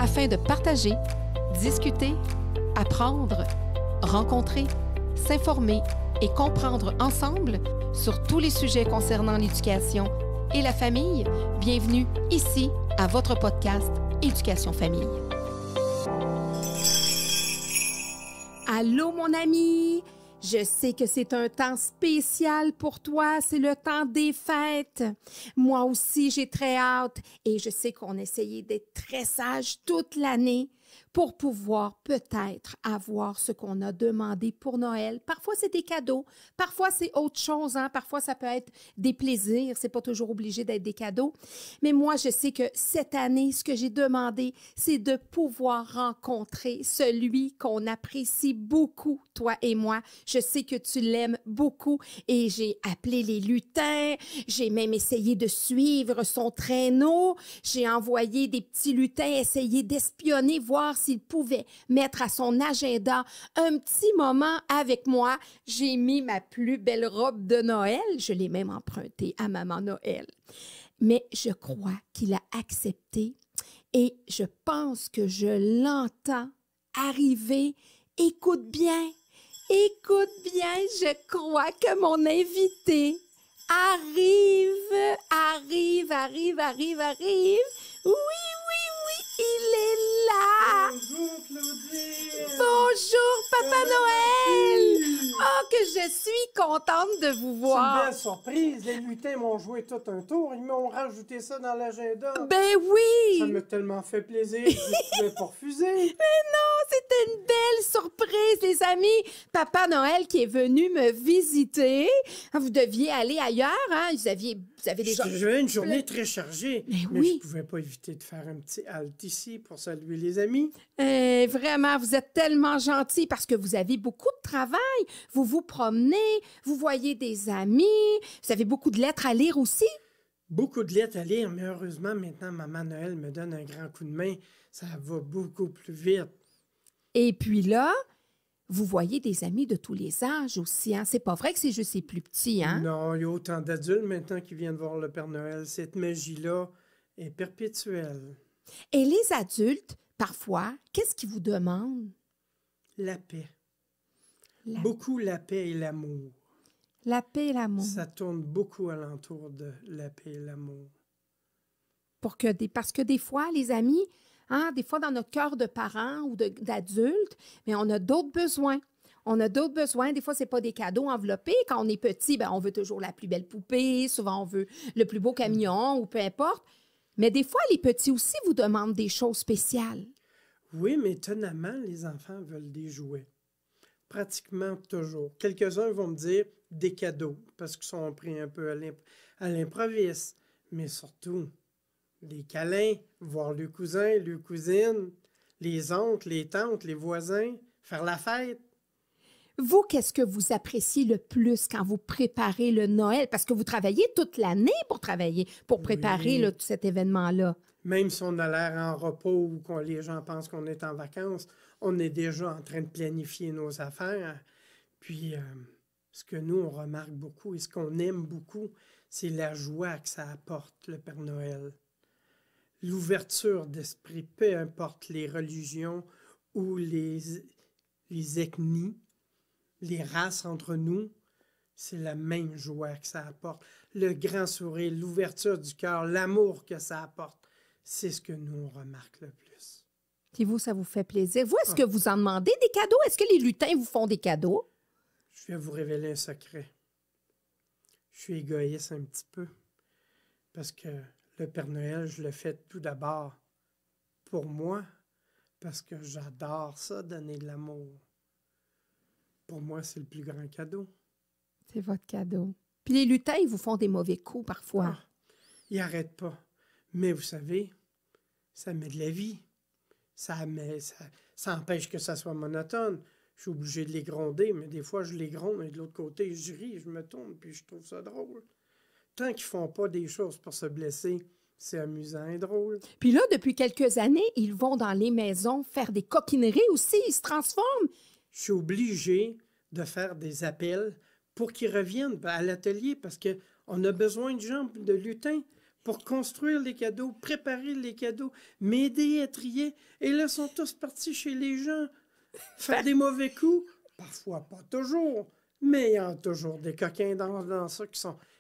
afin de partager, discuter, apprendre, rencontrer, s'informer et comprendre ensemble sur tous les sujets concernant l'éducation et la famille. Bienvenue ici à votre podcast Éducation Famille. Allô mon ami! Je sais que c'est un temps spécial pour toi, c'est le temps des fêtes. Moi aussi, j'ai très hâte et je sais qu'on essayait d'être très sage toute l'année pour pouvoir peut-être avoir ce qu'on a demandé pour Noël. Parfois, c'est des cadeaux, parfois, c'est autre chose, hein? Parfois, ça peut être des plaisirs, c'est pas toujours obligé d'être des cadeaux. Mais moi, je sais que cette année, ce que j'ai demandé, c'est de pouvoir rencontrer celui qu'on apprécie beaucoup, toi et moi. Je sais que tu l'aimes beaucoup et j'ai appelé les lutins, j'ai même essayé de suivre son traîneau, j'ai envoyé des petits lutins essayer d'espionner, voir s'il pouvait mettre à son agenda un petit moment avec moi. J'ai mis ma plus belle robe de Noël. Je l'ai même empruntée à Maman Noël. Mais je crois qu'il a accepté et je pense que je l'entends arriver. Écoute bien, je crois que mon invité arrive. Oui, il est là. Bonjour Claudine. Bonjour Papa Noël. Oh, que je suis contente de vous C'est voir. une belle surprise. Les lutins m'ont joué tout un tour. Ils m'ont rajouté ça dans l'agenda. Ben oui. Ça m'a tellement fait plaisir que je ne pouvais pas refuser. Mais non, c'était une belle surprise, les amis. Papa Noël qui est venu me visiter. Vous deviez aller ailleurs, hein? Vous avez déjà... J'avais une journée très chargée, mais oui. je ne pouvais pas éviter de faire un petit halt ici pour saluer les amis. Vraiment, vous êtes tellement gentil parce que vous avez beaucoup de travail. Vous vous promenez, vous voyez des amis, vous avez beaucoup de lettres à lire aussi. Beaucoup de lettres à lire, mais heureusement, maintenant, Maman Noël me donne un grand coup de main. Ça va beaucoup plus vite. Et puis là, vous voyez des amis de tous les âges aussi, hein? C'est pas vrai que c'est juste les plus petits, hein? Non, il y a autant d'adultes maintenant qui viennent voir le Père Noël. Cette magie-là est perpétuelle. Et les adultes, parfois, qu'est-ce qu'ils vous demandent? La paix. Beaucoup la paix et l'amour. La paix et l'amour. Ça tourne beaucoup alentour de la paix et l'amour. Parce que des fois, les amis, hein, des fois dans notre cœur de parents ou d'adultes, mais on a d'autres besoins. On a d'autres besoins. Des fois, c'est pas des cadeaux enveloppés. Quand on est petit, ben, on veut toujours la plus belle poupée. Souvent, on veut le plus beau camion ou peu importe. Mais des fois, les petits aussi vous demandent des choses spéciales. Oui, mais étonnamment, les enfants veulent des jouets. Pratiquement toujours. Quelques-uns vont me dire des cadeaux parce qu'ils sont pris un peu à l'improviste. Mais surtout, des câlins, voir le cousin, le cousine, les oncles, les tantes, les voisins, faire la fête. Vous, qu'est-ce que vous appréciez le plus quand vous préparez le Noël? Parce que vous travaillez toute l'année pour préparer Oui. tout cet événement-là. Même si on a l'air en repos ou que les gens pensent qu'on est en vacances, on est déjà en train de planifier nos affaires. Puis, ce que nous, on remarque beaucoup et ce qu'on aime beaucoup, c'est la joie que ça apporte, le Père Noël. L'ouverture d'esprit, peu importe les religions ou les ethnies, les races entre nous, c'est la même joie que ça apporte. Le grand sourire, l'ouverture du cœur, l'amour que ça apporte, c'est ce que nous, on remarque le plus. Puis vous, ça vous fait plaisir. Vous, est-ce que vous en demandez des cadeaux? Est-ce que les lutins vous font des cadeaux? Je vais vous révéler un secret. Je suis égoïste un petit peu parce que le Père Noël, je le fais tout d'abord pour moi parce que j'adore ça, donner de l'amour. Pour moi, c'est le plus grand cadeau. C'est votre cadeau. Puis les lutins, ils vous font des mauvais coups parfois. Ils n'arrêtent pas. Mais vous savez, ça met de la vie. Ça empêche que ça soit monotone. Je suis obligé de les gronder, mais des fois, je les gronde, mais de l'autre côté, je ris, je me tourne, puis je trouve ça drôle. Tant qu'ils ne font pas des choses pour se blesser, c'est amusant et drôle. Puis là, depuis quelques années, ils vont dans les maisons faire des coquineries aussi. Ils se transforment. Je suis obligé de faire des appels pour qu'ils reviennent à l'atelier parce qu'on a besoin de gens, de lutins, pour construire les cadeaux, préparer les cadeaux, m'aider à trier. Et là, ils sont tous partis chez les gens, faire des mauvais coups. Parfois, pas toujours, mais il y a toujours des coquins dans ça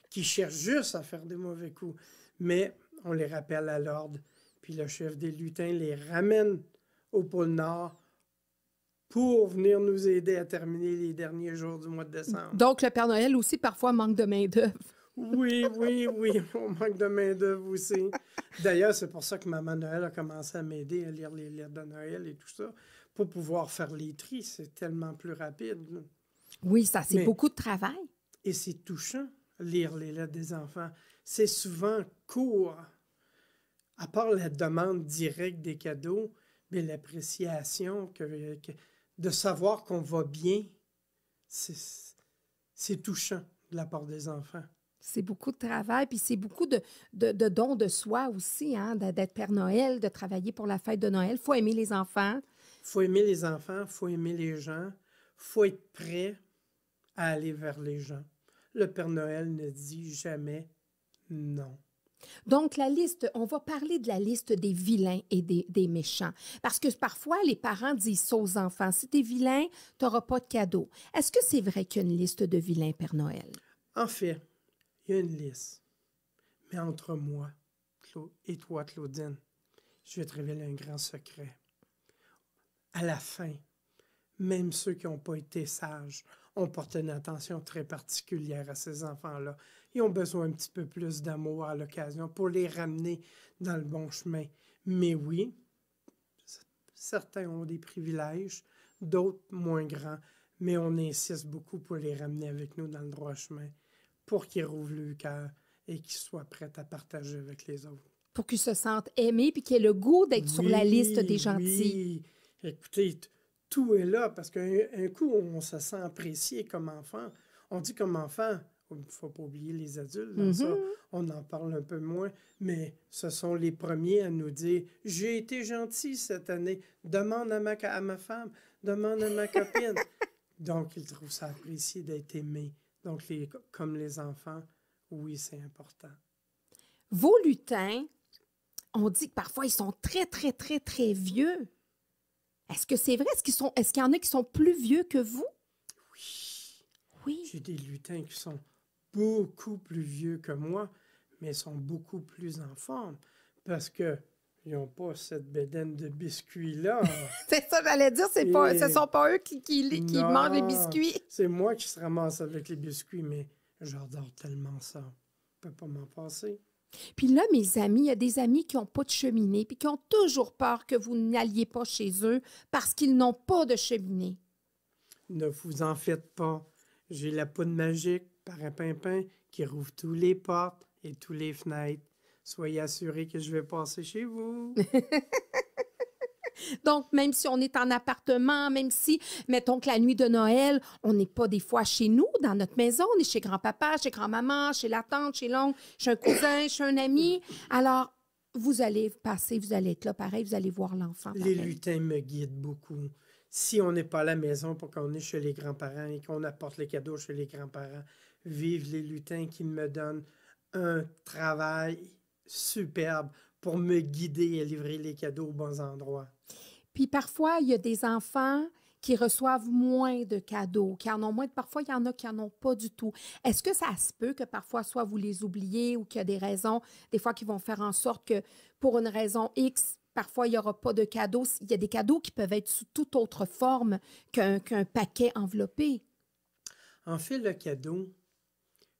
qui cherchent juste à faire des mauvais coups. Mais on les rappelle à l'ordre, puis le chef des lutins les ramène au pôle Nord pour venir nous aider à terminer les derniers jours du mois de décembre. Donc, le Père Noël aussi, parfois, manque de main-d'œuvre. Oui, on manque de main-d'œuvre aussi. D'ailleurs, c'est pour ça que Maman Noël a commencé à m'aider à lire les lettres de Noël et tout ça, pour pouvoir faire les tris. C'est tellement plus rapide. Oui, ça, c'est Mais- beaucoup de travail. Et c'est touchant, lire les lettres des enfants. C'est souvent court. À part la demande directe des cadeaux, mais l'appréciation de savoir qu'on va bien, c'est touchant de la part des enfants. C'est beaucoup de travail, puis c'est beaucoup de dons de soi aussi, hein, d'être Père Noël, de travailler pour la fête de Noël. Il faut aimer les enfants. Il faut aimer les enfants, il faut aimer les gens, il faut être prêt à aller vers les gens. Le Père Noël ne dit jamais non. Donc, la liste, on va parler de la liste des vilains et des méchants. Parce que parfois, les parents disent ça aux enfants, si t'es vilain, t'auras pas de cadeau. Est-ce que c'est vrai qu'il y a une liste de vilains, Père Noël? En fait, il y a une liste. Mais entre moi et toi, Claudine, je vais te révéler un grand secret. À la fin, même ceux qui n'ont pas été sages ont porté une attention très particulière à ces enfants-là. Ils ont besoin un petit peu plus d'amour à l'occasion pour les ramener dans le bon chemin. Mais oui, certains ont des privilèges, d'autres moins grands, mais on insiste beaucoup pour les ramener avec nous dans le droit chemin, pour qu'ils rouvrent le cœur et qu'ils soient prêts à partager avec les autres. Pour qu'ils se sentent aimés puis qu'ils aient le goût d'être sur la liste des gentils. Oui, écoutez, tout est là parce qu'un coup, on se sent apprécié comme enfant. On dit comme enfant, il ne faut pas oublier les adultes dans ça, on en parle un peu moins, mais ce sont les premiers à nous dire « J'ai été gentil cette année, demande à ma femme, demande à ma copine. » Donc, ils trouvent ça apprécié d'être aimés. Donc, comme les enfants, oui, c'est important. Vos lutins, on dit que parfois, ils sont très, très, très, très vieux. Est-ce que c'est vrai? Est-ce qu'il y en a qui sont plus vieux que vous? Oui. Oui. J'ai des lutins qui sont beaucoup plus vieux que moi, mais sont beaucoup plus en forme parce que ils n'ont pas cette bédaine de biscuits-là. C'est ça, j'allais dire, ce ne sont pas eux qui Non, mangent les biscuits. C'est moi qui se ramasse avec les biscuits, mais j'adore tellement ça. Je ne peux pas m'en passer. Puis là, mes amis, il y a des amis qui n'ont pas de cheminée puis qui ont toujours peur que vous n'alliez pas chez eux parce qu'ils n'ont pas de cheminée. Ne vous en faites pas. J'ai la poudre magique, Parapimpin, qui rouvre tous les portes et tous les fenêtres. Soyez assurés que je vais passer chez vous. Donc, même si on est en appartement, même si, mettons que la nuit de Noël, on n'est pas des fois chez nous, dans notre maison, on est chez grand-papa, chez grand-maman, chez la tante, chez l'oncle, chez un cousin, chez un ami. Alors, vous allez passer, vous allez être là pareil, vous allez voir l'enfant. Les lutins me guident beaucoup. Si on n'est pas à la maison pour qu'on est chez les grands-parents et qu'on apporte les cadeaux chez les grands-parents, vive les lutins qui me donnent un travail superbe pour me guider et livrer les cadeaux aux bons endroits. Puis parfois, il y a des enfants qui reçoivent moins de cadeaux, qui en ont moins. Parfois, il y en a qui n'en ont pas du tout. Est-ce que ça se peut que parfois, soit vous les oubliez ou qu'il y a des raisons, des fois, qui vont faire en sorte que pour une raison X, parfois, il n'y aura pas de cadeaux. Il y a des cadeaux qui peuvent être sous toute autre forme qu'un paquet enveloppé. En fait, le cadeau,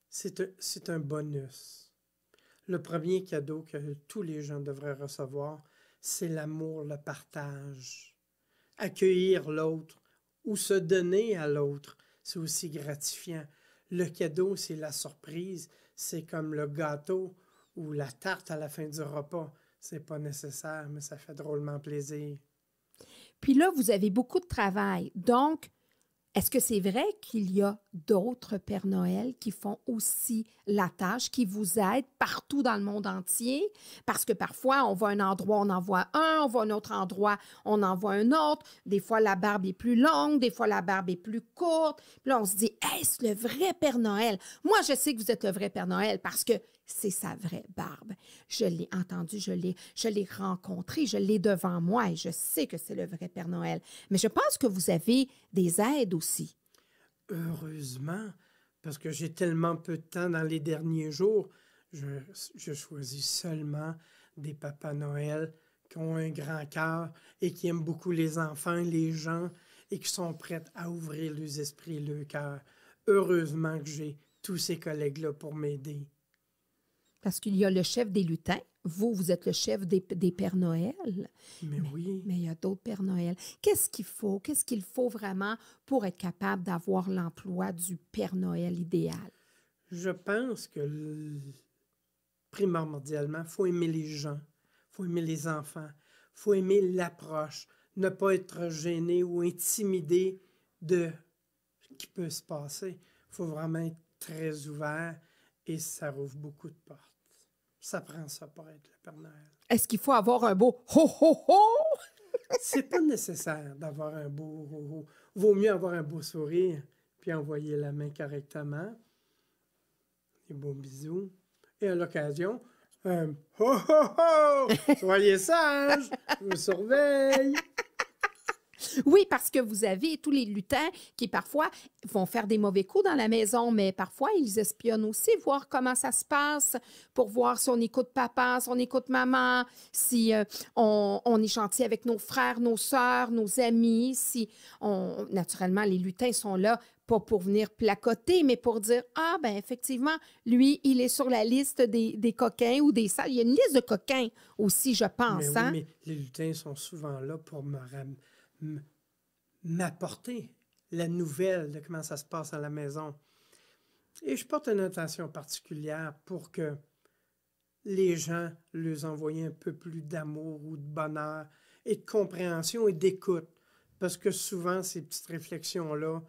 c'est un bonus. Le premier cadeau que tous les gens devraient recevoir, c'est l'amour, le partage. Accueillir l'autre ou se donner à l'autre, c'est aussi gratifiant. Le cadeau, c'est la surprise. C'est comme le gâteau ou la tarte à la fin du repas. C'est pas nécessaire, mais ça fait drôlement plaisir. Puis là, vous avez beaucoup de travail. Donc, est-ce que c'est vrai qu'il y a d'autres Pères Noël qui font aussi la tâche, qui vous aident partout dans le monde entier? Parce que parfois, on va à un endroit, on en voit un, on va à un autre endroit, on en voit un autre. Des fois, la barbe est plus longue, des fois, la barbe est plus courte. Puis là, on se dit, est-ce le vrai Père Noël? Moi, je sais que vous êtes le vrai Père Noël parce que c'est sa vraie barbe. Je l'ai entendu, je l'ai rencontré, je l'ai devant moi et je sais que c'est le vrai Père Noël. Mais je pense que vous avez des aides aussi. Heureusement, parce que j'ai tellement peu de temps dans les derniers jours, je choisis seulement des Papas Noël qui ont un grand cœur et qui aiment beaucoup les enfants, les gens, et qui sont prêts à ouvrir leurs esprits et leurs cœurs. Heureusement que j'ai tous ces collègues-là pour m'aider. Parce qu'il y a le chef des lutins. Vous êtes le chef des Pères Noël. Mais oui, Mais il y a d'autres Pères Noël. Qu'est-ce qu'il faut? Qu'est-ce qu'il faut vraiment pour être capable d'avoir l'emploi du Père Noël idéal? je pense que primordialement, il faut aimer les gens, il faut aimer les enfants, il faut aimer l'approche, ne pas être gêné ou intimidé de ce qui peut se passer. Il faut vraiment être très ouvert et ça rouvre beaucoup de portes. Ça prend ça pour être le Père Noël. Est-ce qu'il faut avoir un beau ho ho ho? C'est pas nécessaire d'avoir un beau ho-ho. Vaut mieux avoir un beau sourire puis envoyer la main correctement. Des beaux bisous. Et à l'occasion, ho ho ho! Soyez sages! Je vous surveille! Oui, parce que vous avez tous les lutins qui parfois vont faire des mauvais coups dans la maison, mais parfois ils espionnent aussi, voir comment ça se passe, pour voir si on écoute papa, si on écoute maman, si on est gentil avec nos frères, nos sœurs, nos amis, si on... Naturellement, les lutins sont là pas pour venir placoter, mais pour dire, ah ben effectivement, lui, il est sur la liste des coquins ou des salles. Il y a une liste de coquins aussi, je pense. Mais oui, Hein? mais les lutins sont souvent là pour m'apporter la nouvelle de comment ça se passe à la maison. Et je porte une attention particulière pour que les gens leur envoient un peu plus d'amour ou de bonheur et de compréhension et d'écoute. Parce que souvent, ces petites réflexions-là,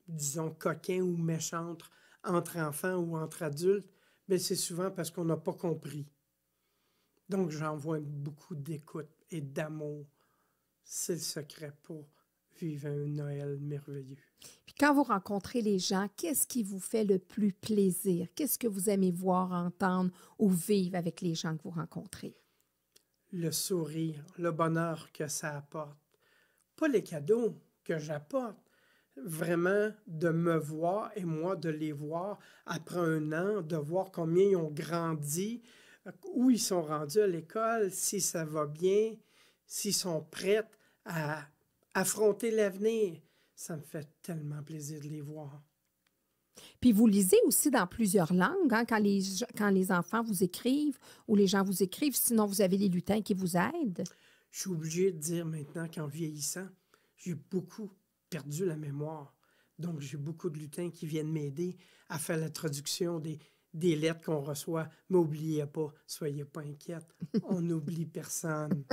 disons coquins ou méchantes, entre enfants ou entre adultes, mais c'est souvent parce qu'on n'a pas compris. Donc, j'envoie beaucoup d'écoute et d'amour. C'est le secret pour vivre un Noël merveilleux. Puis quand vous rencontrez les gens, qu'est-ce qui vous fait le plus plaisir? Qu'est-ce que vous aimez voir, entendre ou vivre avec les gens que vous rencontrez? Le sourire, le bonheur que ça apporte. Pas les cadeaux que j'apporte. Vraiment de me voir et moi de les voir après un an, de voir combien ils ont grandi, où ils sont rendus à l'école, si ça va bien, s'ils sont prêts à affronter l'avenir. Ça me fait tellement plaisir de les voir. Puis vous lisez aussi dans plusieurs langues, hein, quand les enfants vous écrivent ou les gens vous écrivent, sinon vous avez les lutins qui vous aident. Je suis obligé de dire maintenant qu'en vieillissant, j'ai beaucoup perdu la mémoire. Donc, j'ai beaucoup de lutins qui viennent m'aider à faire la traduction des lettres qu'on reçoit. Mais n'oubliez pas, soyez pas inquiète, on n'oublie personne.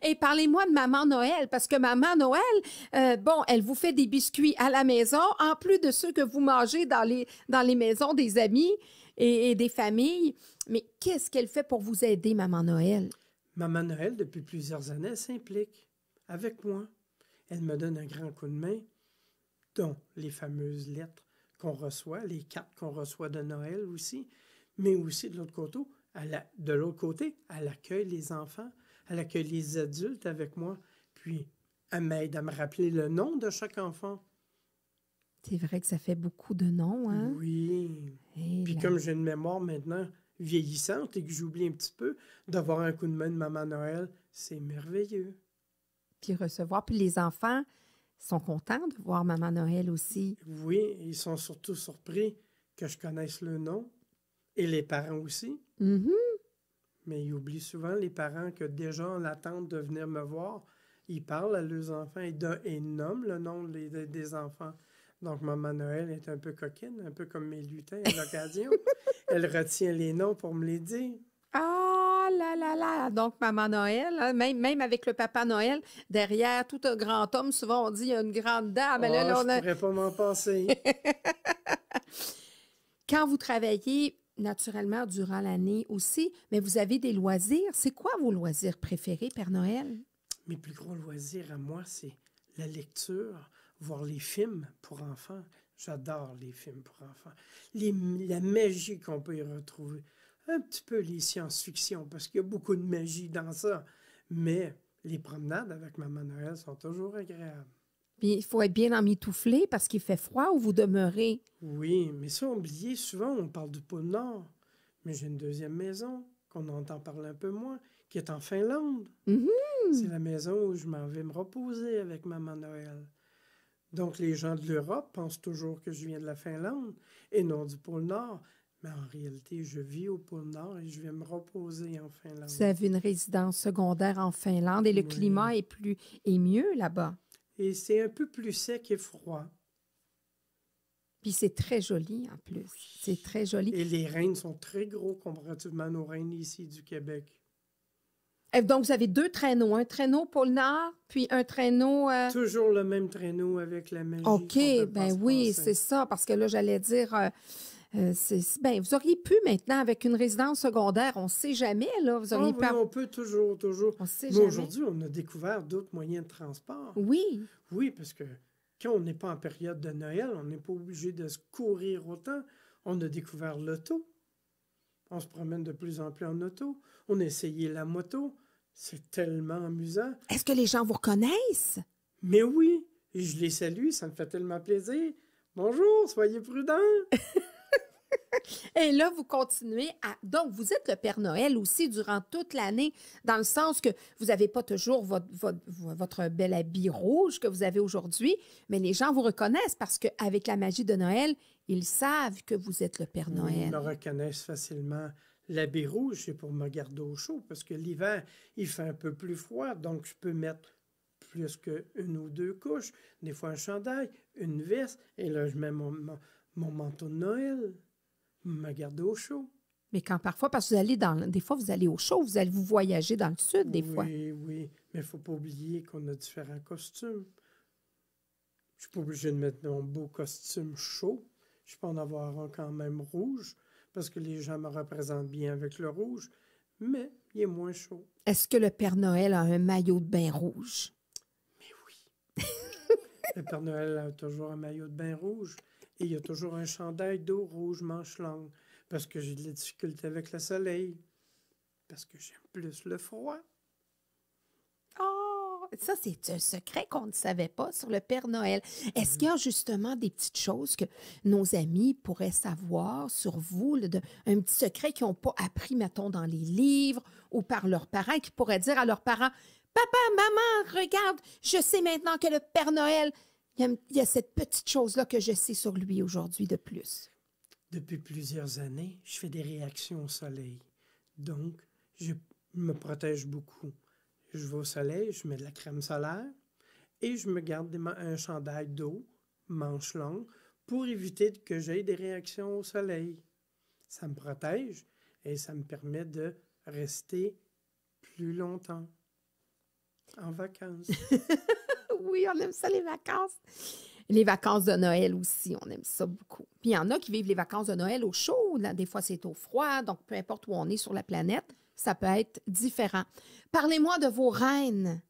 Et parlez-moi de Maman Noël, parce que Maman Noël, bon, elle vous fait des biscuits à la maison, en plus de ceux que vous mangez dans les maisons des amis et des familles. Mais qu'est-ce qu'elle fait pour vous aider, Maman Noël? Maman Noël, depuis plusieurs années, elle s'implique avec moi. Elle me donne un grand coup de main, dont les fameuses lettres qu'on reçoit, les cartes qu'on reçoit de Noël aussi, mais aussi de l'autre côté, elle accueille les enfants, elle accueille les adultes avec moi, puis elle m'aide à me rappeler le nom de chaque enfant. C'est vrai que ça fait beaucoup de noms, hein? Oui. Et Puis là, comme j'ai une mémoire maintenant vieillissante et que j'oublie un petit peu, d'avoir un coup de main de Maman Noël, c'est merveilleux. puis recevoir. Puis les enfants sont contents de voir Maman Noël aussi. Oui, ils sont surtout surpris que je connaisse le nom, et les parents aussi. Mhm. Mais ils oublient souvent, les parents, que déjà en attente de venir me voir, ils parlent à leurs enfants et nomment le nom des enfants. Donc, Maman Noël est un peu coquine, un peu comme mes lutins à l'occasion. Elle retient les noms pour me les dire. Ah là là là! Donc, Maman Noël, hein, même avec le Papa Noël, derrière tout un grand homme, souvent on dit il y a une grande dame. Mais là, Je on a... pourrais pas m'en passer. Quand vous travaillez naturellement durant l'année aussi, mais vous avez des loisirs. C'est quoi vos loisirs préférés, Père Noël? Mes plus gros loisirs à moi, c'est la lecture, voir les films pour enfants. J'adore les films pour enfants. La magie qu'on peut y retrouver. Un petit peu les science-fiction, parce qu'il y a beaucoup de magie dans ça. Mais les promenades avec Maman Noël sont toujours agréables. Puis il faut être bien emmitouflé parce qu'il fait froid ou vous demeurez. Oui, mais ça, oublié, souvent, on parle du pôle Nord. Mais j'ai une deuxième maison, qu'on entend parler un peu moins, qui est en Finlande. Mhm. C'est la maison où je m'en vais me reposer avec Maman Noël. Donc, les gens de l'Europe pensent toujours que je viens de la Finlande et non du pôle Nord. Mais en réalité, je vis au pôle Nord et je vais me reposer en Finlande. Vous avez une résidence secondaire en Finlande et le Oui. climat est mieux là-bas. Et c'est un peu plus sec et froid. Puis c'est très joli en plus. C'est très joli. Et les rennes sont très gros comparativement à nos rennes ici du Québec. Et donc, vous avez 2 traîneaux. Un traîneau pôle Nord, puis un traîneau... Toujours le même traîneau avec la magie. OK, qu'on peut pas ben se oui, passer. c'est ça. Parce que là, j'allais dire... ben, vous auriez pu maintenant, avec une résidence secondaire, on ne sait jamais, là. Vous Ah auriez oui, pu... on peut toujours. On ne sait Mais jamais. aujourd'hui, on a découvert d'autres moyens de transport. Oui. Oui, parce que quand on n'est pas en période de Noël, on n'est pas obligé de se courir autant. On a découvert l'auto. On se promène de plus en plus en auto. On a essayé la moto. C'est tellement amusant. Est-ce que les gens vous reconnaissent? Mais oui, et je les salue, ça me fait tellement plaisir. Bonjour, soyez prudents. Et là, vous continuez à... Donc, vous êtes le Père Noël aussi durant toute l'année, dans le sens que vous n'avez pas toujours votre bel habit rouge que vous avez aujourd'hui, mais les gens vous reconnaissent parce qu'avec la magie de Noël, ils savent que vous êtes le Père Ils Noël. me reconnaissent facilement. L'habit rouge, c'est pour me garder au chaud, parce que l'hiver, il fait un peu plus froid, donc je peux mettre plus qu'une ou 2 couches, des fois un chandail, une veste, et là, je mets mon manteau de Noël, me garder au chaud. Mais quand parfois, parce que vous allez des fois, vous allez au chaud, vous voyagez dans le sud des fois. Oui, oui, mais il ne faut pas oublier qu'on a différents costumes. Je ne suis pas obligé de mettre mon beau costume chaud. Je peux en avoir un quand même rouge, parce que les gens me représentent bien avec le rouge, mais il est moins chaud. Est-ce que le Père Noël a un maillot de bain rouge? Mais oui. Le Père Noël a toujours un maillot de bain rouge et il y a toujours un chandail d'eau rouge manche longue parce que j'ai de la difficulté avec le soleil, parce que j'aime plus le froid. Oh, ça, c'est un secret qu'on ne savait pas sur le Père Noël. Est-ce qu'il y a justement des petites choses que nos amis pourraient savoir sur vous, un petit secret qu'ils n'ont pas appris, mettons, dans les livres ou par leurs parents, qui pourraient dire à leurs parents, « Papa, maman, regarde, je sais maintenant que le Père Noël, il y a cette petite chose-là que je sais sur lui aujourd'hui de plus. » Depuis plusieurs années, je fais des réactions au soleil. Donc, je me protège beaucoup. Je vais au soleil, je mets de la crème solaire et je me garde un chandail d'eau, manche longue, pour éviter que j'aie des réactions au soleil. Ça me protège et ça me permet de rester plus longtemps en vacances. Oui, on aime ça, les vacances. Les vacances de Noël aussi, on aime ça beaucoup. Puis il y en a qui vivent les vacances de Noël au chaud, là, des fois c'est au froid, donc peu importe où on est sur la planète, ça peut être différent. Parlez-moi de vos reines.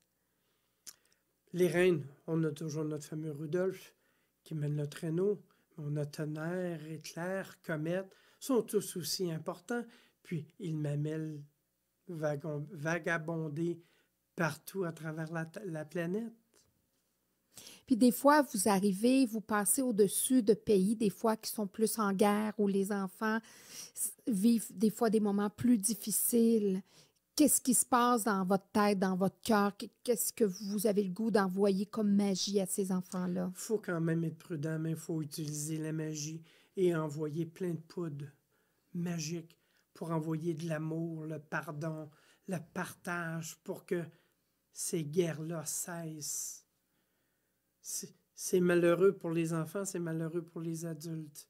Les reines, on a toujours notre fameux Rudolph qui mène le traîneau. On a Tonnerre, Éclair, Comète, sont tous aussi importants. Puis ils m'amènent vagabonder partout à travers la planète. Puis des fois, vous arrivez, vous passez au-dessus de pays, des fois qui sont plus en guerre, où les enfants vivent des fois des moments plus difficiles. Qu'est-ce qui se passe dans votre tête, dans votre cœur? Qu'est-ce que vous avez le goût d'envoyer comme magie à ces enfants-là? Il faut quand même être prudent, mais il faut utiliser la magie et envoyer plein de poudre magique pour envoyer de l'amour, le pardon, le partage pour que ces guerres-là cessent. C'est malheureux pour les enfants, c'est malheureux pour les adultes.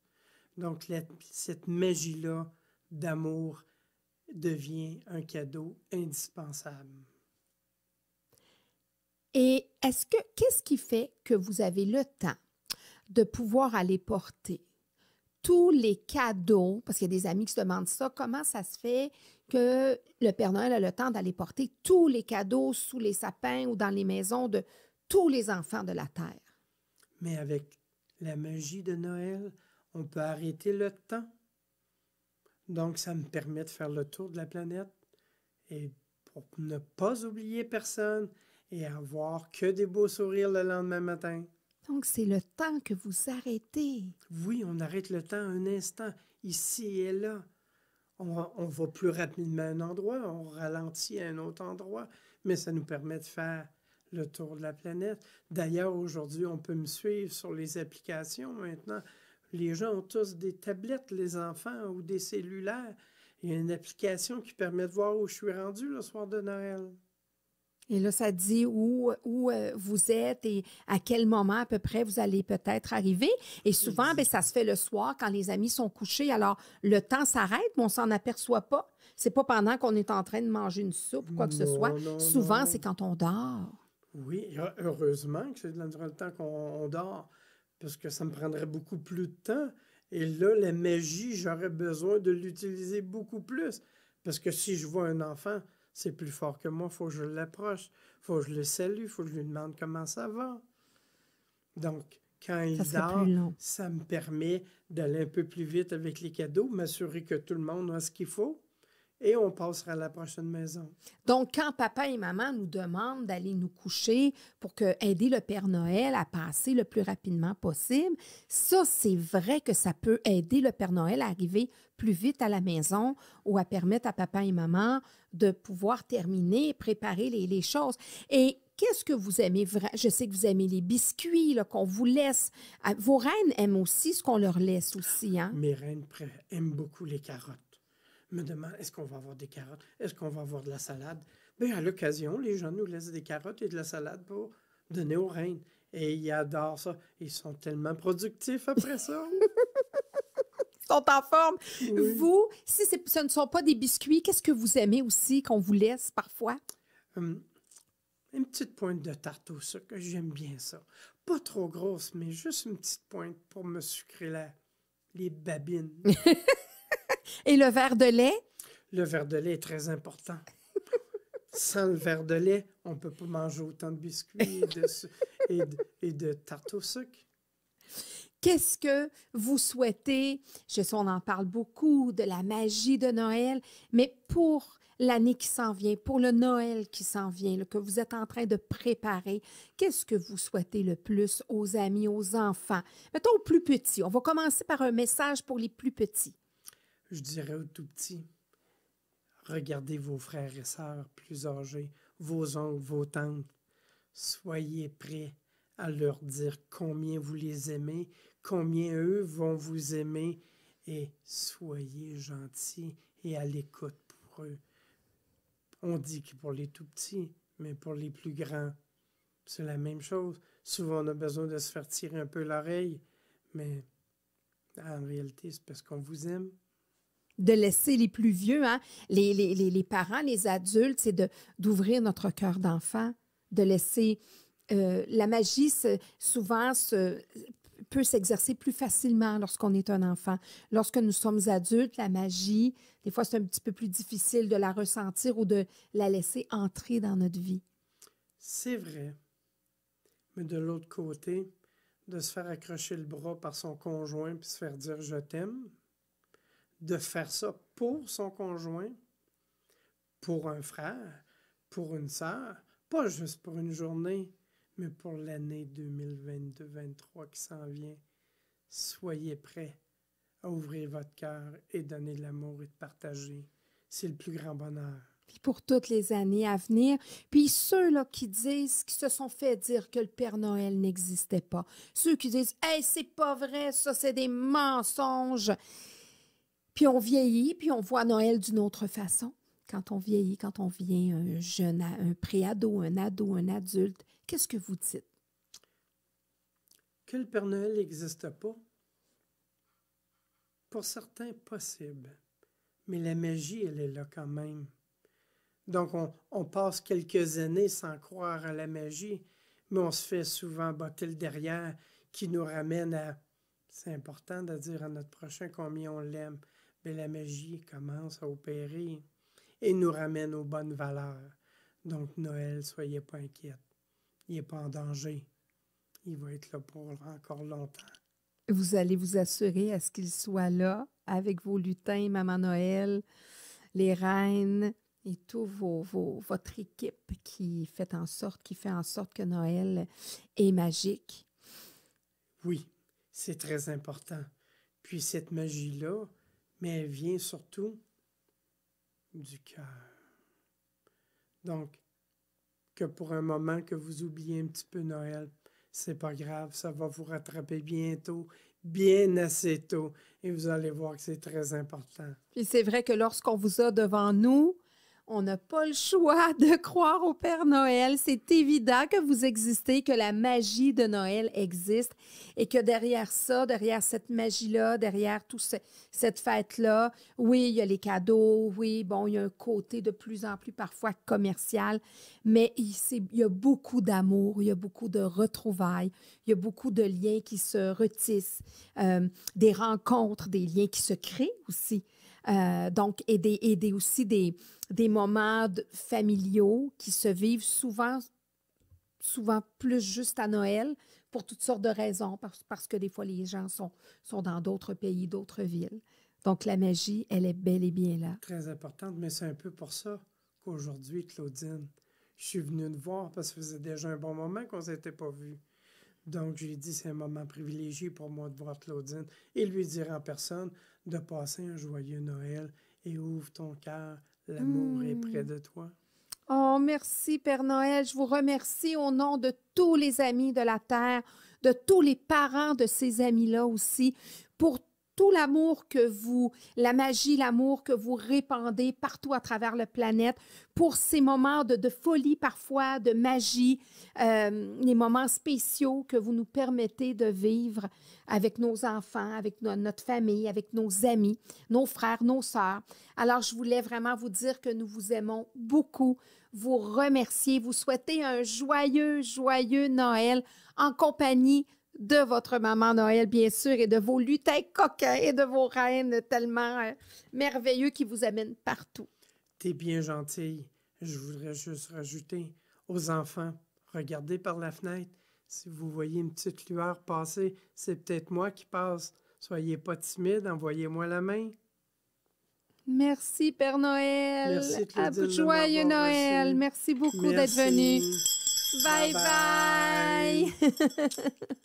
Donc, cette magie-là d'amour devient un cadeau indispensable. Et qu'est-ce qui fait que vous avez le temps de pouvoir aller porter tous les cadeaux, parce qu'il y a des amis qui se demandent ça, comment ça se fait que le Père Noël a le temps d'aller porter tous les cadeaux sous les sapins ou dans les maisons de tous les enfants de la Terre? Mais avec la magie de Noël, on peut arrêter le temps. Donc, ça me permet de faire le tour de la planète et pour ne pas oublier personne et avoir que des beaux sourires le lendemain matin. Donc, c'est le temps que vous arrêtez. Oui, on arrête le temps un instant, ici et là. On va plus rapidement à un endroit, on ralentit à un autre endroit, mais ça nous permet de faire le tour de la planète. D'ailleurs, aujourd'hui, on peut me suivre sur les applications maintenant. Les gens ont tous des tablettes, les enfants, ou des cellulaires. Il y a une application qui permet de voir où je suis rendu le soir de Noël. Et là, ça dit où vous êtes et à quel moment à peu près vous allez peut-être arriver. Et souvent, bien, ça se fait le soir quand les amis sont couchés. Alors, le temps s'arrête, mais on s'en aperçoit pas. C'est pas pendant qu'on est en train de manger une soupe ou quoi que ce soit. Souvent, c'est quand on dort. Oui, heureusement que c'est dans le temps qu'on dort, parce que ça me prendrait beaucoup plus de temps. Et là, la magie, j'aurais besoin de l'utiliser beaucoup plus. Parce que si je vois un enfant, c'est plus fort que moi, il faut que je l'approche, il faut que je le salue, il faut que je lui demande comment ça va. Donc, quand il dort, ça me permet d'aller un peu plus vite avec les cadeaux, m'assurer que tout le monde a ce qu'il faut. Et on passera à la prochaine maison. Donc, quand papa et maman nous demandent d'aller nous coucher pour aider le Père Noël à passer le plus rapidement possible, ça, c'est vrai que ça peut aider le Père Noël à arriver plus vite à la maison ou à permettre à papa et maman de pouvoir terminer, préparer les choses. Et qu'est-ce que vous aimez vraiment? Je sais que vous aimez les biscuits là, qu'on vous laisse. Vos reines aiment aussi ce qu'on leur laisse aussi, hein? Mes reines aiment beaucoup les carottes. Me demandent, est-ce qu'on va avoir des carottes? Est-ce qu'on va avoir de la salade? Bien, à l'occasion, les gens nous laissent des carottes et de la salade pour donner aux reines. Et ils adorent ça. Ils sont tellement productifs après ça. Ils sont en forme. Oui. Vous, si ce ne sont pas des biscuits, qu'est-ce que vous aimez aussi qu'on vous laisse parfois? Une petite pointe de tarte au sucre, j'aime bien ça. Pas trop grosse, mais juste une petite pointe pour me sucrer les babines. Et le verre de lait? Le verre de lait est très important. Sans le verre de lait, on ne peut pas manger autant de biscuits et de tarte au sucre. Qu'est-ce que vous souhaitez? Je sais, on en parle beaucoup de la magie de Noël, mais pour l'année qui s'en vient, pour le Noël qui s'en vient, là, que vous êtes en train de préparer, qu'est-ce que vous souhaitez le plus aux amis, aux enfants? Mettons aux plus petits. On va commencer par un message pour les plus petits. Je dirais aux tout petits, regardez vos frères et sœurs plus âgés, vos oncles, vos tantes. Soyez prêts à leur dire combien vous les aimez, combien eux vont vous aimer, et soyez gentils et à l'écoute pour eux. On dit que pour les tout petits, mais pour les plus grands, c'est la même chose. Souvent, on a besoin de se faire tirer un peu l'oreille, mais en réalité, c'est parce qu'on vous aime. De laisser les plus vieux, hein, les parents, les adultes, c'est d'ouvrir notre cœur d'enfant, de laisser... la magie, souvent, peut s'exercer plus facilement lorsqu'on est un enfant. Lorsque nous sommes adultes, la magie, des fois, c'est un petit peu plus difficile de la ressentir ou de la laisser entrer dans notre vie. C'est vrai. Mais de l'autre côté, de se faire accrocher le bras par son conjoint puis se faire dire « je t'aime », de faire ça pour son conjoint, pour un frère, pour une sœur, pas juste pour une journée, mais pour l'année 2022-2023 qui s'en vient. Soyez prêts à ouvrir votre cœur et donner de l'amour et de partager. C'est le plus grand bonheur. Puis pour toutes les années à venir. Puis ceux-là qui disent, qui se sont fait dire que le Père Noël n'existait pas. Ceux qui disent « Hey, c'est pas vrai, ça, c'est des mensonges ». Puis on vieillit, puis on voit Noël d'une autre façon. Quand on vieillit, quand on devient un jeune, un préado, un ado, un adulte, qu'est-ce que vous dites? Que le Père Noël n'existe pas? Pour certains, possible. Mais la magie, elle est là quand même. Donc, on passe quelques années sans croire à la magie, mais on se fait souvent botter le derrière qui nous ramène à... C'est important de dire à notre prochain combien on l'aime. Mais la magie commence à opérer et nous ramène aux bonnes valeurs. Donc, Noël, soyez pas inquiets. Il n'est pas en danger. Il va être là pour encore longtemps. Vous allez vous assurer à ce qu'ils soient là avec vos lutins, Maman Noël, les reines et tout votre équipe qui fait en sorte que Noël est magique. Oui, c'est très important. Puis cette magie-là, mais elle vient surtout du cœur. Donc, que pour un moment que vous oubliez un petit peu Noël, c'est pas grave, ça va vous rattraper bientôt, bien assez tôt, et vous allez voir que c'est très important. Puis c'est vrai que lorsqu'on vous a devant nous, on n'a pas le choix de croire au Père Noël. C'est évident que vous existez, que la magie de Noël existe et que derrière ça, derrière cette magie-là, derrière toute cette fête-là, oui, il y a les cadeaux, oui, bon, il y a un côté de plus en plus parfois commercial, mais il y a beaucoup d'amour, il y a beaucoup de retrouvailles, il y a beaucoup de liens qui se retissent, des rencontres, des liens qui se créent aussi. Donc, aussi des moments familiaux qui se vivent souvent plus juste à Noël pour toutes sortes de raisons, parce que des fois, les gens sont dans d'autres pays, d'autres villes. Donc, la magie, elle est bel et bien là. Très importante, mais c'est un peu pour ça qu'aujourd'hui, Claudine, je suis venue te voir parce que ça faisait déjà un bon moment qu'on ne s'était pas vus. Donc, j'ai dit, c'est un moment privilégié pour moi de voir Claudine et lui dire en personne de passer un joyeux Noël et ouvre ton cœur, l'amour est près de toi. Oh, merci, Père Noël. Je vous remercie au nom de tous les amis de la Terre, de tous les parents de ces amis-là aussi, pour tout l'amour la magie, l'amour que vous répandez partout à travers la planète, pour ces moments de folie parfois, de magie, les moments spéciaux que vous nous permettez de vivre avec nos enfants, avec notre famille, avec nos amis, nos frères, nos sœurs. Alors, je voulais vraiment vous dire que nous vous aimons beaucoup, vous remercier, vous souhaiter un joyeux, joyeux Noël en compagnie de votre maman Noël, bien sûr, et de vos lutins coquins et de vos reines tellement merveilleux qui vous amènent partout. T'es bien gentille. Je voudrais juste rajouter aux enfants, regardez par la fenêtre. Si vous voyez une petite lueur passer, c'est peut-être moi qui passe. Soyez pas timide, envoyez-moi la main. Merci, Père Noël. Merci, Claudine, Joyeux Noël. Reçu. Merci beaucoup Merci. d'être venu. Bye Bye. bye.